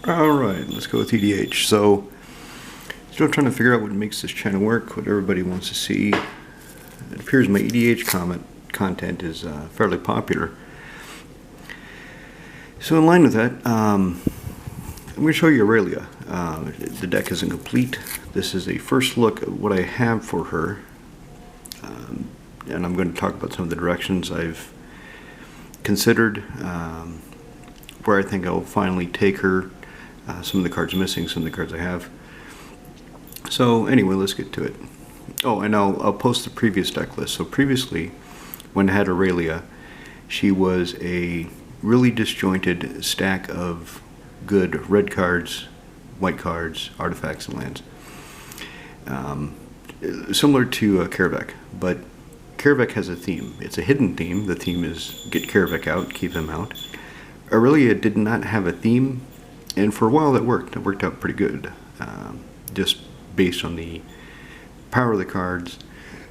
Alright, let's go with EDH. So, still trying to figure out what makes this channel work, what everybody wants to see. It appears my EDH content is fairly popular. So in line with that, I'm going to show you Aurelia. The deck isn't complete. This is a first look at what I have for her. And I'm going to talk about some of the directions I've considered, where I think I'll finally take her. Some of the cards missing, some of the cards I have. So anyway, let's get to it. Oh, and I'll post the previous deck list. So previously, when I had Aurelia, she was a really disjointed stack of good red cards, white cards, artifacts, and lands. Similar to Karavec, but Karavec has a theme. It's a hidden theme. The theme is get Karavec out, keep him out. Aurelia did not have a theme, and for a while that worked. It worked out pretty good, just based on the power of the cards.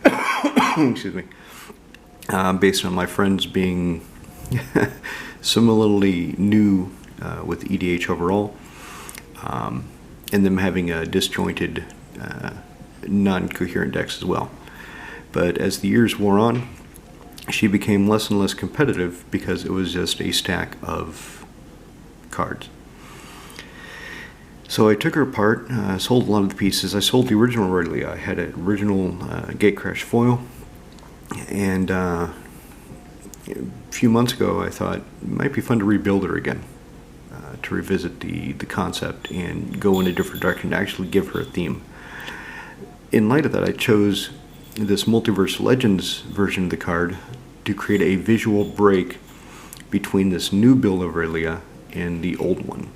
Excuse me. Based on my friends being similarly new with EDH overall, and them having a disjointed, non-coherent decks as well. But as the years wore on, she became less and less competitive because it was just a stack of cards. So I took her apart, sold a lot of the pieces. I sold the original Aurelia. I had an original Gatecrash foil, and a few months ago I thought it might be fun to rebuild her again, to revisit the concept and go in a different direction, to actually give her a theme. In light of that, I chose this Multiverse Legends version of the card to create a visual break between this new build of Aurelia and the old one.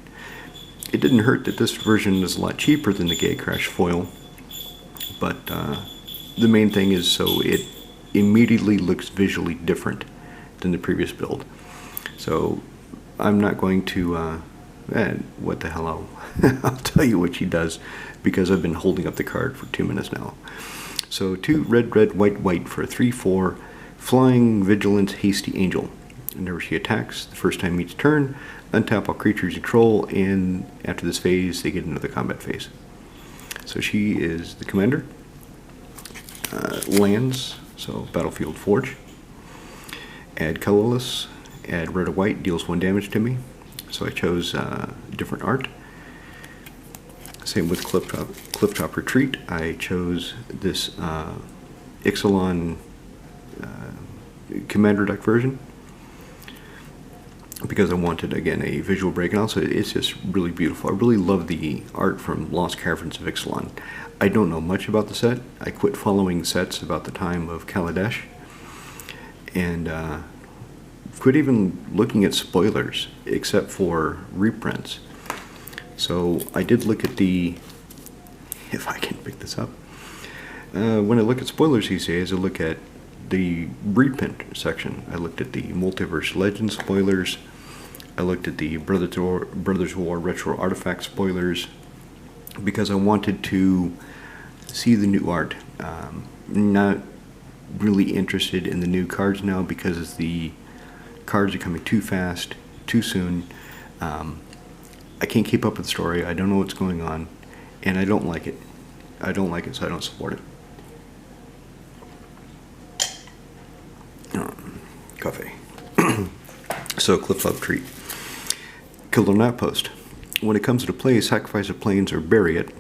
It didn't hurt that this version is a lot cheaper than the Gatecrash foil, but the main thing is so it immediately looks visually different than the previous build. So I'm not going to, what the hell, I'll tell you what she does, because I've been holding up the card for 2 minutes now. So 2 red, red, white, white for a 3/4 flying vigilant hasty angel. Whenever she attacks, the first time each turn, untap all creatures you control, and after this phase, they get another combat phase. So she is the commander. Lands, so Battlefield Forge. Add colorless, add red or white, deals 1 damage to me. So I chose different art. Same with Clifftop Retreat. I chose this Ixalan Commander deck version, because I wanted, again, a visual break, and also it's just really beautiful. I really love the art from Lost Caverns of Ixalan. I don't know much about the set. I quit following sets about the time of Kaladesh, and quit even looking at spoilers, except for reprints. So I did look at the, if I can pick this up, when I look at spoilers these days, I look at the reprint section. I looked at the Multiverse Legends spoilers. I looked at the Brothers War Retro Artifact spoilers, because I wanted to see the new art. Not really interested in the new cards now, because the cards are coming too fast, too soon. I can't keep up with the story. I don't know what's going on, and I don't like it. I don't like it, so I don't support it. Coffee. So, Clifftop Retreat. Killer Outpost. When it comes to play, sacrifice a plains or bury it.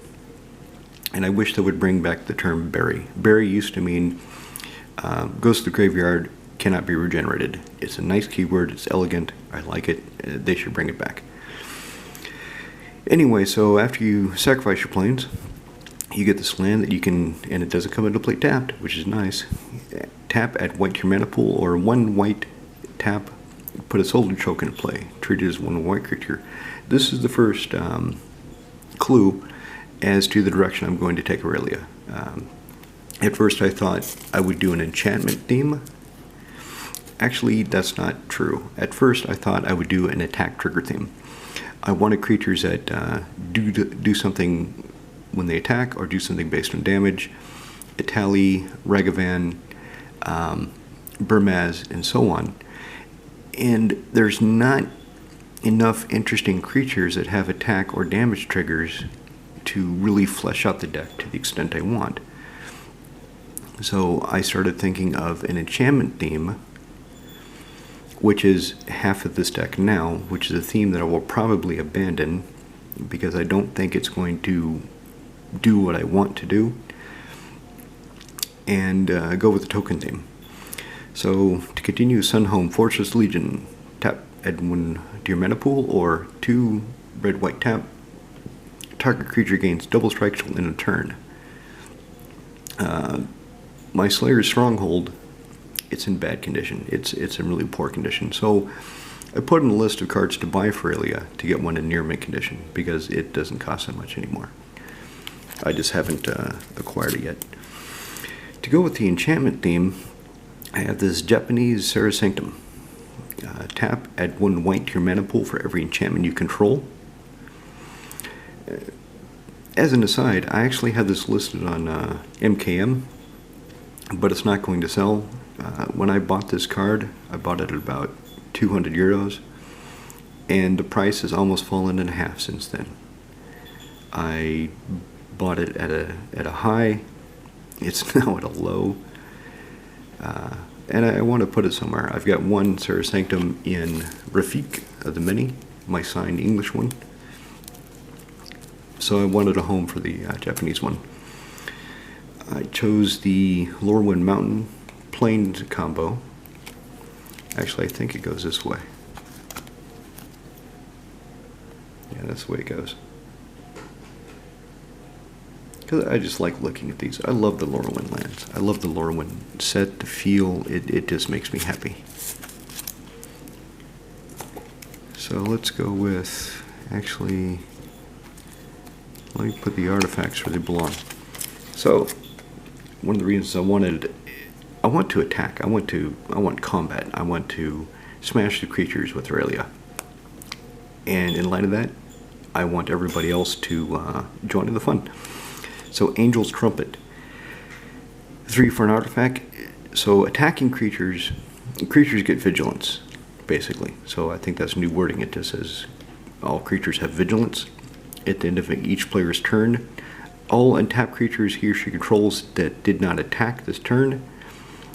And I wish they would bring back the term bury. Bury used to mean goes to the graveyard, cannot be regenerated. It's a nice keyword, it's elegant, I like it. They should bring it back. Anyway, so after you sacrifice your plains, you get this land that you can, and it doesn't come into play tapped, which is nice. Tap, add white to your mana pool, or 1 white, tap, put a Soldier Choke into play. Treat it as 1 white creature. This is the first clue as to the direction I'm going to take Aurelia. At first I thought I would do an enchantment theme. Actually, that's not true. At first I thought I would do an attack trigger theme. I wanted creatures that do something when they attack, or do something based on damage. Itali, Ragavan, Burmaz, and so on. And there's not enough interesting creatures that have attack or damage triggers to really flesh out the deck to the extent I want. So I started thinking of an enchantment theme, which is half of this deck now, which is a theme that I will probably abandon because I don't think it's going to do what I want to do, and go with the token theme. So to continue, Sunhome, Fortress Legion, tap, add 1 to your mana pool, or 2 red-white tap. Target creature gains double strike in a turn. My Slayer's Stronghold, it's in bad condition. It's in really poor condition. So I put in a list of cards to buy for Aelia to get one in near mint condition because it doesn't cost that much anymore. I just haven't acquired it yet. To go with the enchantment theme, I have this Japanese Serra Sanctum. Tap, add 1 white to your mana pool for every enchantment you control. As an aside, I actually had this listed on MKM, but it's not going to sell. When I bought this card, I bought it at about 200 euros, and the price has almost fallen in half since then. I bought it at a high. It's now at a low, and I want to put it somewhere. I've got 1 Serra Sanctum in Rafik of the many, my signed English one. So I wanted a home for the Japanese one. I chose the Lorwyn Mountain Plains combo. Actually, I think it goes this way. Yeah, that's the way it goes. Because I just like looking at these. I love the Lorwyn lands. I love the Lorwyn set, the feel. It just makes me happy. So let's go with, actually, let me put the artifacts where they belong. So one of the reasons I want to attack. I want combat. I want to smash the creatures with Aurelia. And in light of that, I want everybody else to join in the fun. So Angel's Trumpet. 3 for an artifact. So attacking creatures get vigilance, basically. So I think that's new wording. It just says all creatures have vigilance. At the end of each player's turn, all untapped creatures he or she controls that did not attack this turn,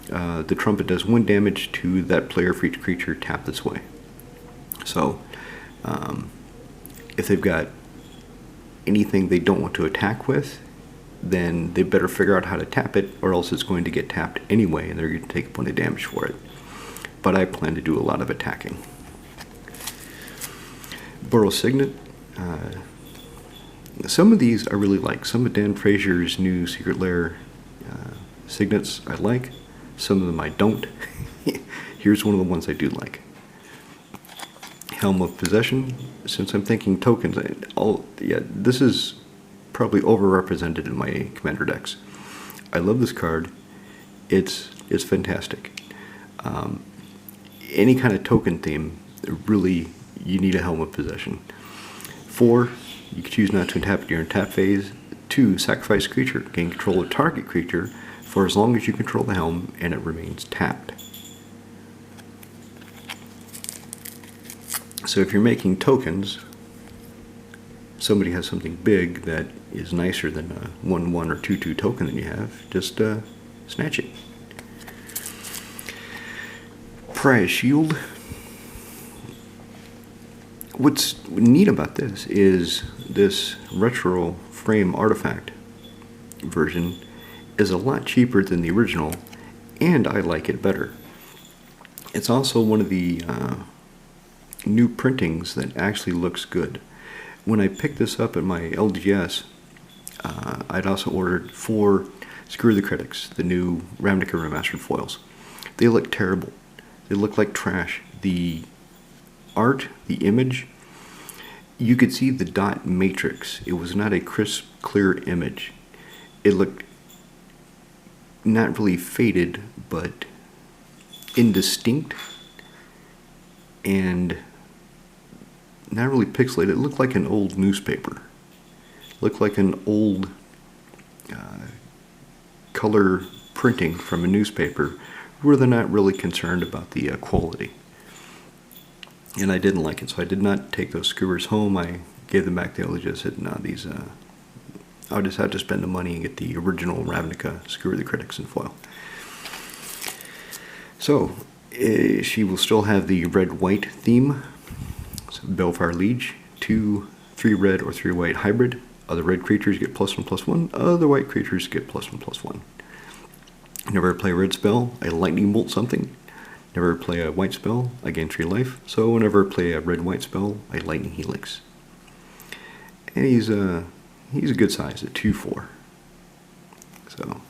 the trumpet does 1 damage to that player for each creature tapped this way. So if they've got anything they don't want to attack with, then they better figure out how to tap it, or else it's going to get tapped anyway and they're going to take a point of damage for it. But I plan to do a lot of attacking. Burrow Signet. Some of these I really like. Some of Dan Frazier's new Secret Lair signets I like. Some of them I don't. Here's one of the ones I do like. Helm of Possession. Since I'm thinking tokens, this is probably overrepresented in my commander decks. I love this card. It's fantastic. Any kind of token theme, really, you need a Helm of Possession. 4, you can choose not to untap during tap phase. 2, sacrifice creature. Gain control of target creature for as long as you control the helm and it remains tapped. So if you're making tokens, somebody has something big that is nicer than a 1/1 or 2/2 token that you have, just snatch it. Prize Shield. What's neat about this is this retro frame artifact version is a lot cheaper than the original, and I like it better. It's also one of the new printings that actually looks good. When I picked this up at my LGS, I'd also ordered 4 Screw the Critics, the new Ravnica Remastered foils. They look terrible. They look like trash. The art, the image, you could see the dot matrix. It was not a crisp, clear image. It looked not really faded, but indistinct and not really pixelated. It looked like an old newspaper. It looked like an old color printing from a newspaper where they're not really concerned about the quality. and I didn't like it, so I did not take those skewers home. I gave them back to Aelia. Just said, no, these, I'll just have to spend the money and get the original Ravnica Skewer the Critics in foil. So, she will still have the red-white theme. So Balefire Liege, 2, 3 red or 3 white hybrid. Other red creatures get +1/+1. Other white creatures get +1/+1. Whenever I play a red spell, I lightning bolt something. Whenever I play a white spell, I gain 3 life. So whenever I play a red-white spell, I lightning helix. And he's a good size at 2/4. So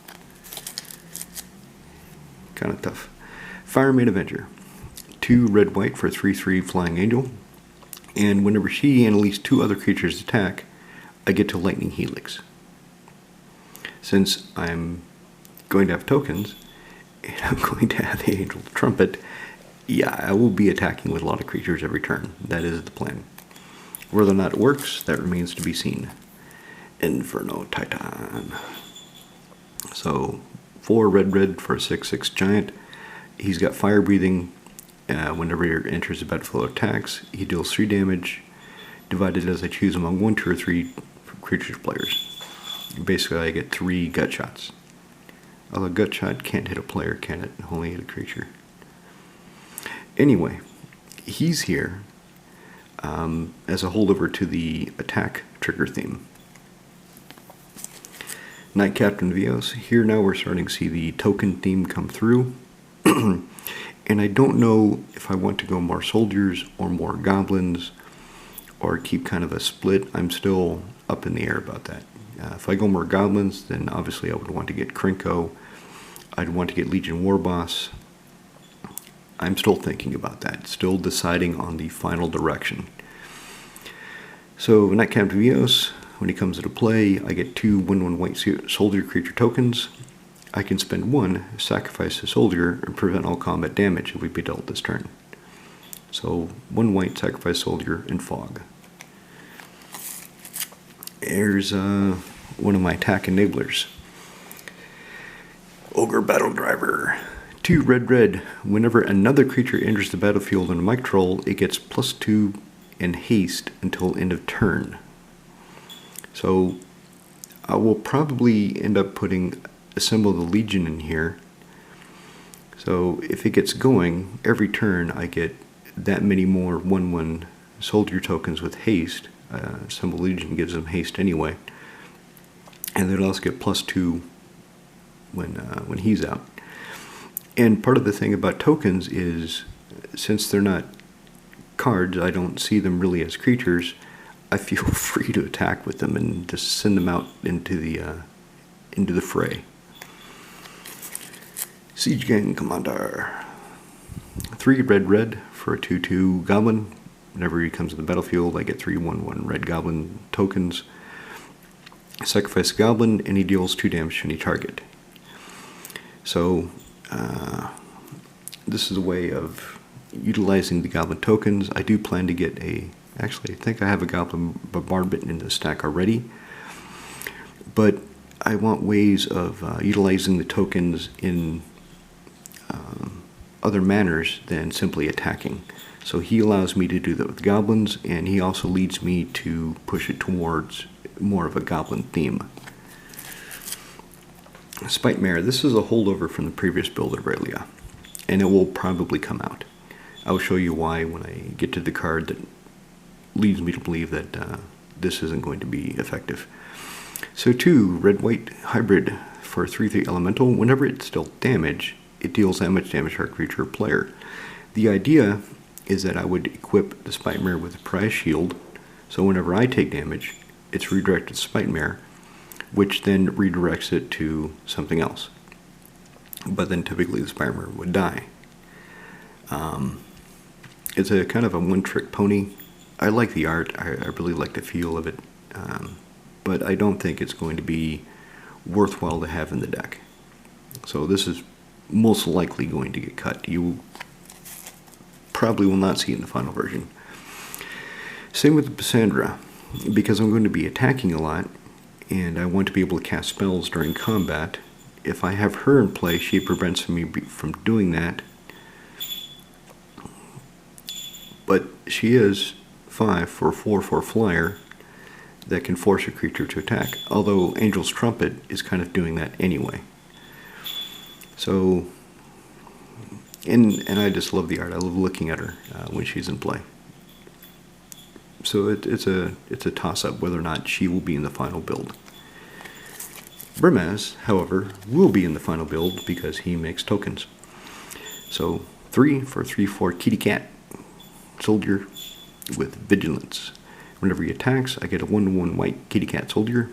kind of tough. Firemade Avenger, 2 red-white for a 3/3 flying angel. And whenever she and at least 2 other creatures attack, I get to lightning helix. Since I'm going to have tokens, and I'm going to have the Angel Trumpet, yeah, I will be attacking with a lot of creatures every turn. That is the plan. Whether or not it works, that remains to be seen. Inferno Titan. So, 4 red for a 6/6 giant. He's got fire breathing. Whenever he enters the battlefield attacks, he deals 3 damage, divided as I choose among 1, 2, or 3 creatures players. Basically, I get 3 gut shots. Although gut shot can't hit a player, can it? Only hit a creature. Anyway, he's here as a holdover to the attack trigger theme. Knight Captain Vios. Here now we're starting to see the token theme come through. And I don't know if I want to go more soldiers or more goblins or keep kind of a split. I'm still up in the air about that. If I go more goblins, then obviously I would want to get Krinko. I'd want to get Legion Warboss. I'm still thinking about that, still deciding on the final direction. So Knight Captain Vios, when he comes into play, I get 2 1/1 white soldier creature tokens. I can spend 1, sacrifice a soldier, and prevent all combat damage if we be dealt this turn. So 1 white, sacrifice soldier, and fog. There's one of my attack enablers. Ogre Battle Driver. 2 red. Whenever another creature enters the battlefield on a mic troll, it gets +2 and haste until end of turn. So I will probably end up putting Assemble the Legion in here. So if it gets going, every turn I get that many more 1/1 soldier tokens with haste. Assemble Legion gives them haste anyway. And they'll also get +2 when he's out. And part of the thing about tokens is, since they're not cards, I don't see them really as creatures, I feel free to attack with them and just send them out into the fray. Siege Gang Commander. 3 red for a 2/2 goblin. Whenever he comes to the battlefield, I get 3 1/1 red goblin tokens. Sacrifice a goblin, and he deals 2 damage to any target. So, this is a way of utilizing the goblin tokens. I do plan to get actually, I think I have a goblin bombardment in the stack already. But I want ways of utilizing the tokens in other manners than simply attacking. So he allows me to do that with goblins, and he also leads me to push it towards more of a goblin theme. Spite Mare, this is a holdover from the previous build of Aurelia, and it will probably come out. I will show you why when I get to the card that leads me to believe that this isn't going to be effective. So 2 red-white hybrid for a 3/3 elemental. Whenever it's dealt damage, it deals that much damage to our creature or player. The idea is that I would equip the Spite Mare with a prize shield, so whenever I take damage, it's redirected to Spite Mare, which then redirects it to something else. But then typically the Spite Mare would die. It's a kind of a one-trick pony. I like the art. I really like the feel of it. But I don't think it's going to be worthwhile to have in the deck. So this is most likely going to get cut. You probably will not see it in the final version. Same with the Cassandra. Because I'm going to be attacking a lot, and I want to be able to cast spells during combat, if I have her in play, she prevents me from doing that. But she is 5 for 4/4 flyer that can force a creature to attack. Although Angel's Trumpet is kind of doing that anyway. So, and I just love the art. I love looking at her when she's in play. So it's a toss-up whether or not she will be in the final build. Brimaz, however, will be in the final build because he makes tokens. So 3 for 3/4 kitty cat soldier with vigilance. Whenever he attacks, I get a 1/1 white kitty cat soldier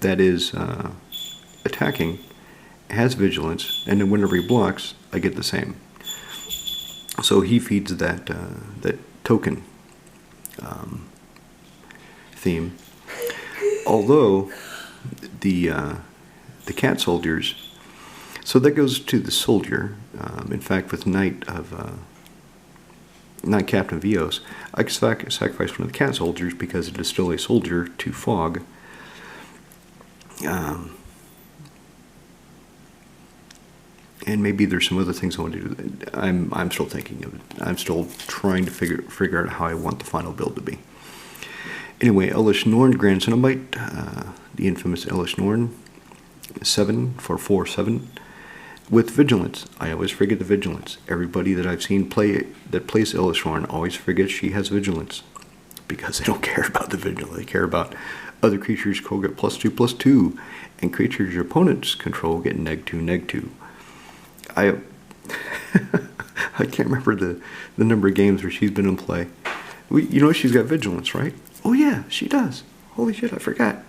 that is attacking, has vigilance, and then whenever he blocks, I get the same. So he feeds that token theme. Although the cat soldiers, so that goes to the soldier. In fact, with Knight Captain Vios, I can sacrifice one of the cat soldiers because it is still a soldier to fog. And maybe there's some other things I want to do. I'm still thinking of it. I'm still trying to figure out how I want the final build to be. Anyway, Elish Norn, Grand Cenobite, the infamous Elish Norn, 7 for 4/7 with vigilance. I always forget the vigilance. Everybody that I've seen that plays Elish Norn always forgets she has vigilance because they don't care about the vigilance. They care about other creatures control get +2/+2, and creatures your opponents control get -2/-2. I can't remember the number of games where she's been in play. You know she's got vigilance, right? Oh yeah, she does. Holy shit, I forgot.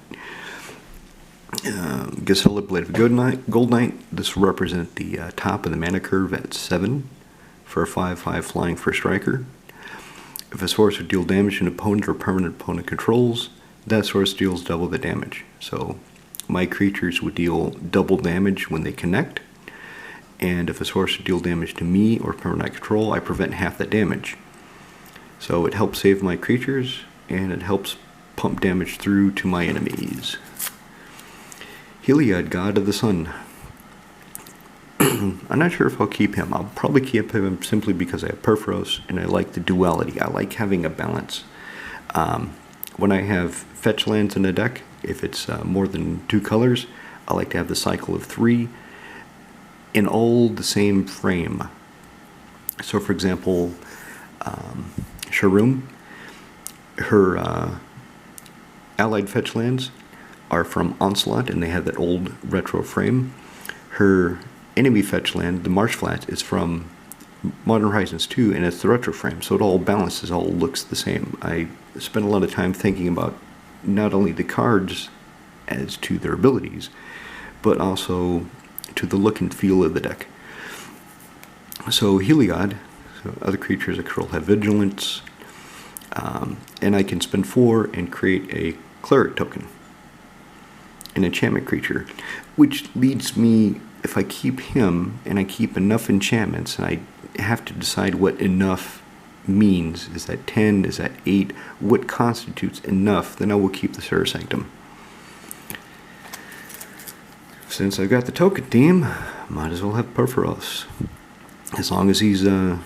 Gisela, Blade of Gold Knight. This will represent the top of the mana curve at 7 for a 5/5 flying for a striker. If a source would deal damage to an opponent or permanent opponent controls, that source deals double the damage. So my creatures would deal double damage when they connect. And if a source would deal damage to me or permanent control, I prevent half that damage. So it helps save my creatures, and it helps pump damage through to my enemies. Heliod, God of the Sun. I'm not sure if I'll keep him. I'll probably keep him simply because I have Perforos, and I like the duality. I like having a balance. When I have fetch lands in a deck, if it's more than 2 colors, I like to have the cycle of 3 in all the same frame. So for example, Sharum, her allied fetch lands are from Onslaught, and they have that old retro frame. Her enemy fetch land, the Marsh Flats, is from Modern Horizons 2, and it's the retro frame, so it all balances, all looks the same. I spent a lot of time thinking about not only the cards as to their abilities, but also to the look and feel of the deck. So Heliod, so other creatures I control have vigilance, and I can spend 4 and create a cleric token, an enchantment creature, which leads me, if I keep him and I keep enough enchantments, and I have to decide what enough means. Is that 10? Is that 8? What constitutes enough? Then I will keep the Serra Sanctum. Since I've got the token team, might as well have Perforos. As long as he's on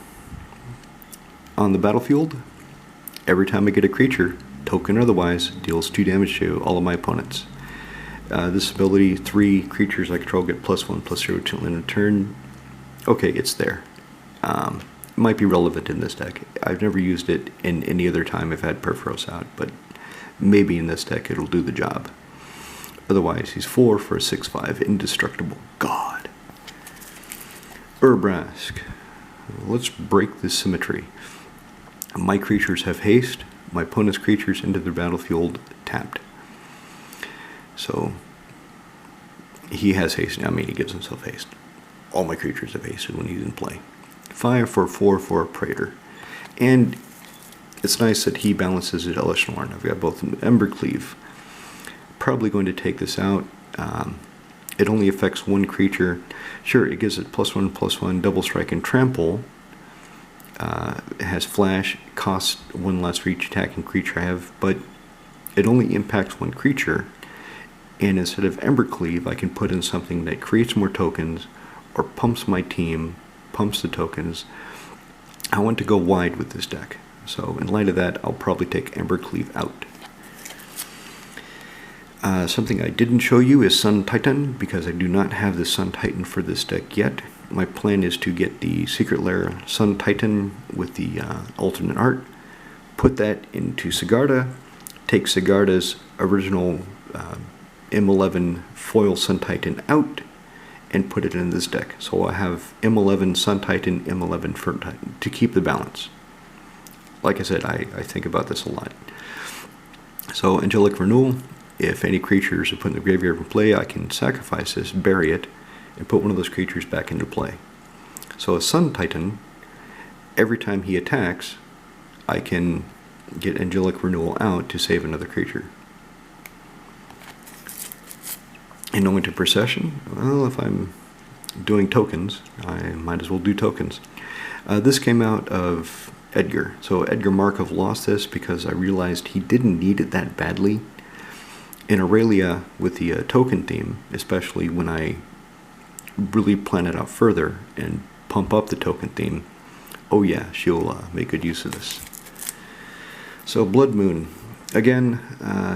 the battlefield, every time I get a creature, token or otherwise, deals 2 damage to all of my opponents. This ability, 3 creatures I control get +1/+0 till end of turn. Okay, it's there. It might be relevant in this deck. I've never used it in any other time I've had Perforos out, but maybe in this deck it'll do the job. Otherwise, he's 4 for a 6/5 indestructible god. Urbrask. Let's break this symmetry. My creatures have haste. My opponent's creatures into their battlefield tapped. So he has haste. I mean, he gives himself haste. All my creatures have hasted when he's in play. 5 for 4 for a Praetor. And it's nice that he balances it Elish Norn. I've got both Embercleave. Probably going to take this out. It only affects 1 creature. Sure, it gives it +1/+1 double strike and trample. It has flash, costs 1 less for each attacking creature I have, but it only impacts 1 creature. And instead of Embercleave, I can put in something that creates more tokens or pumps my team, pumps the tokens. I want to go wide with this deck. So in light of that, I'll probably take Embercleave out. Something I didn't show you is Sun Titan, because I do not have the Sun Titan for this deck yet. My plan is to get the Secret Lair Sun Titan with the alternate art, put that into Sigarda, take Sigarda's original M11 foil Sun Titan out, and put it in this deck. So I'll have M11 Sun Titan, M11 Fern Titan, to keep the balance. Like I said, I think about this a lot. So Angelic Renewal, if any creatures are put in the graveyard for play, I can sacrifice this, bury it, and put one of those creatures back into play. So a Sun Titan, every time he attacks, I can get Angelic Renewal out to save another creature. And no into Procession? Well, if I'm doing tokens, I might as well do tokens. This came out of Edgar. So Edgar Markov lost this because I realized he didn't need it that badly. In Aurelia, with the token theme, especially when I really plan it out further and pump up the token theme, oh yeah, she'll make good use of this. So Blood Moon. Again,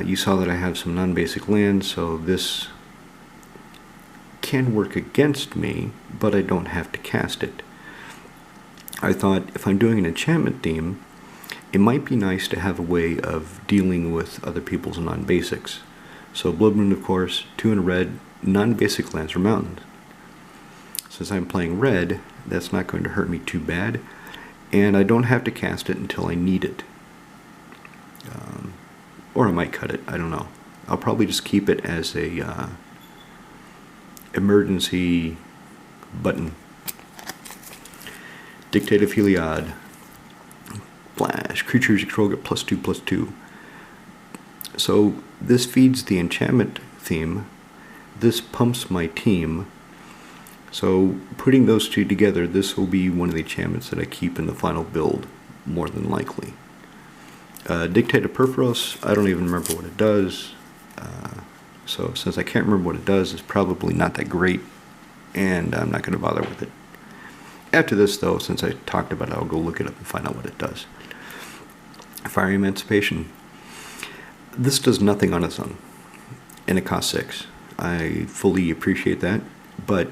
you saw that I have some non-basic lands, so this can work against me, but I don't have to cast it. I thought if I'm doing an enchantment theme, it might be nice to have a way of dealing with other people's non-basics. So Blood Moon, of course, 2 in red, non-basic lands or mountains. Since I'm playing red, that's not going to hurt me too bad, and I don't have to cast it until I need it. Or I might cut it, I don't know. I'll probably just keep it as a emergency button. Dictate of Heliod. Flash. Creatures you control get +2/+2. So this feeds the enchantment theme. This pumps my team. So putting those two together, this will be one of the enchantments that I keep in the final build, more than likely. Dictate of Perforos, I don't even remember what it does. So since I can't remember what it does, it's probably not that great, and I'm not going to bother with it. After this, though, since I talked about it, I'll go look it up and find out what it does. Fire Emancipation. This does nothing on its own, and it costs 6. I fully appreciate that, but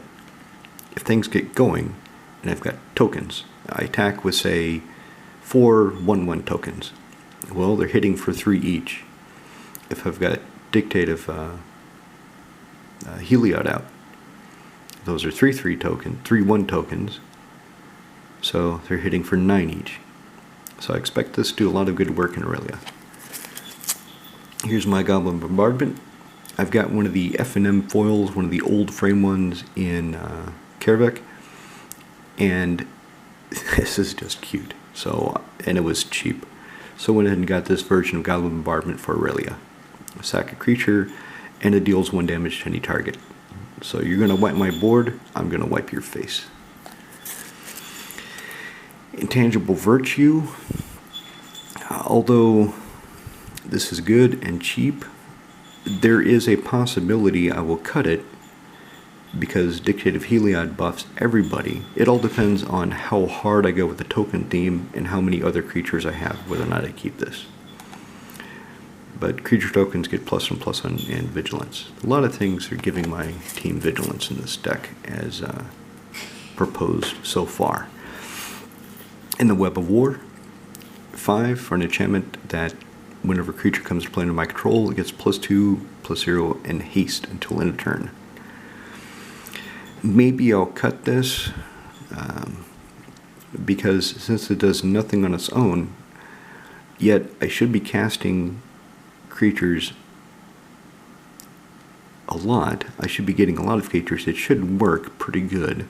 if things get going, and I've got tokens, I attack with, say, 4 1/1 tokens. Well, they're hitting for 3 each. If I've got Dictate of Heliod out, those are 3/3 token, 3/1 tokens, so they're hitting for 9 each. So I expect this to do a lot of good work in Aurelia. Here's my Goblin Bombardment. I've got one of the F&M foils, one of the old frame ones in Kervek, and this is just cute. So, and it was cheap. So I went ahead and got this version of Goblin Bombardment for Aurelia. Sack a creature, and it deals 1 damage to any target. So you're going to wipe my board, I'm going to wipe your face. Intangible Virtue. Although this is good and cheap, there is a possibility I will cut it because Dictate of Heliod buffs everybody. It all depends on how hard I go with the token theme and how many other creatures I have, whether or not I keep this. But creature tokens get +1/+1 and vigilance. A lot of things are giving my team vigilance in this deck as proposed so far. In the Web of War, 5 for an enchantment that whenever a creature comes to play under my control, it gets +2/+0 and haste until end of turn. Maybe I'll cut this because since it does nothing on its own, yet I should be casting creatures a lot. I should be getting a lot of creatures. It should work pretty good.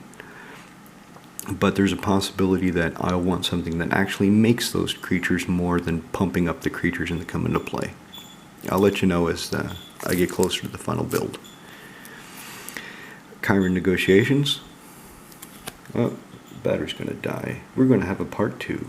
But there's a possibility that I'll want something that actually makes those creatures more than pumping up the creatures that come into play. I'll let you know as I get closer to the final build. Chiron Negotiations. Oh, battery's going to die. We're going to have a part 2.